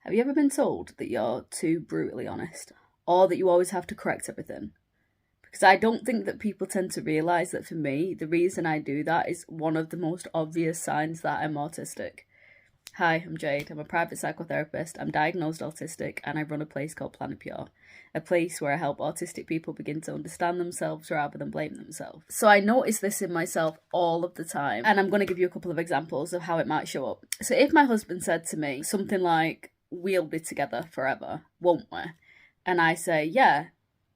Have you ever been told that you're too brutally honest? Or that you always have to correct everything? Because I don't think that people tend to realise that for me, the reason I do that is one of the most obvious signs that I'm autistic. Hi, I'm Jade. I'm a private psychotherapist. I'm diagnosed autistic and I run a place called Planet Pure, a place where I help autistic people begin to understand themselves rather than blame themselves. So I notice this in myself all of the time, and I'm going to give you a couple of examples of how it might show up. So if my husband said to me something like, "We'll be together forever, won't we?" And I say, "Yeah,"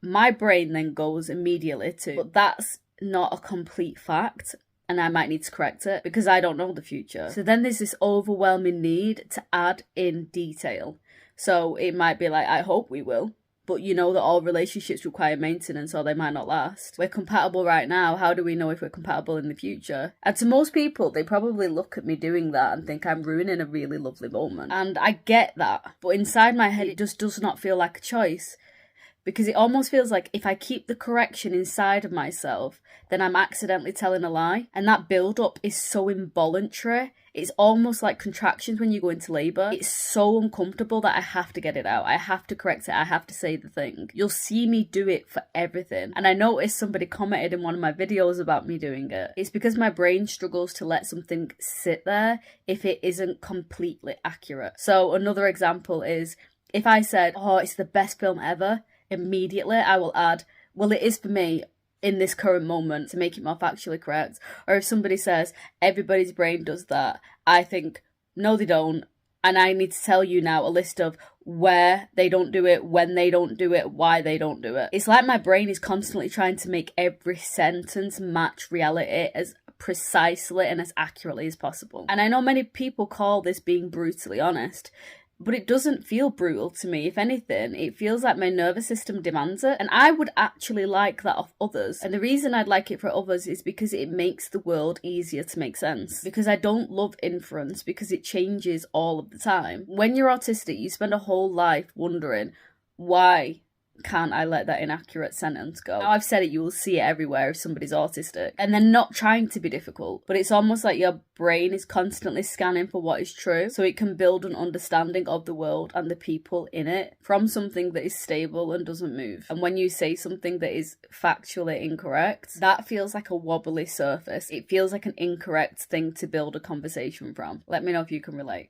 my brain then goes immediately to, "But that's not a complete fact, and I might need to correct it because I don't know the future." So then there's this overwhelming need to add in detail. So it might be like, "I hope we will, but you know that all relationships require maintenance or they might not last. We're compatible right now, how do we know if we're compatible in the future?" And to most people, they probably look at me doing that and think I'm ruining a really lovely moment. And I get that, but inside my head, it just does not feel like a choice. Because it almost feels like if I keep the correction inside of myself, then I'm accidentally telling a lie. And that build-up is so involuntary. It's almost like contractions when you go into labour. It's so uncomfortable that I have to get it out. I have to correct it. I have to say the thing. You'll see me do it for everything. And I noticed somebody commented in one of my videos about me doing it. It's because my brain struggles to let something sit there if it isn't completely accurate. So another example is if I said, "Oh, it's the best film ever," immediately I will add, "Well, it is for me in this current moment," to make it more factually correct. Or if somebody says, "Everybody's brain does that," I think, "No, they don't. And I need to tell you now a list of where they don't do it, when they don't do it, why they don't do it." It's like my brain is constantly trying to make every sentence match reality as precisely and as accurately as possible. And I know many people call this being brutally honest, but it doesn't feel brutal to me. If anything, it feels like my nervous system demands it. And I would actually like that of others. And the reason I'd like it for others is because it makes the world easier to make sense. Because I don't love inference, because it changes all of the time. When you're autistic, you spend a whole life wondering, why can't I let that inaccurate sentence go? Now I've said it, you will see it everywhere if somebody's autistic. And they're not trying to be difficult, but it's almost like your brain is constantly scanning for what is true so it can build an understanding of the world and the people in it from something that is stable and doesn't move. And when you say something that is factually incorrect, that feels like a wobbly surface. It feels like an incorrect thing to build a conversation from. Let me know if you can relate.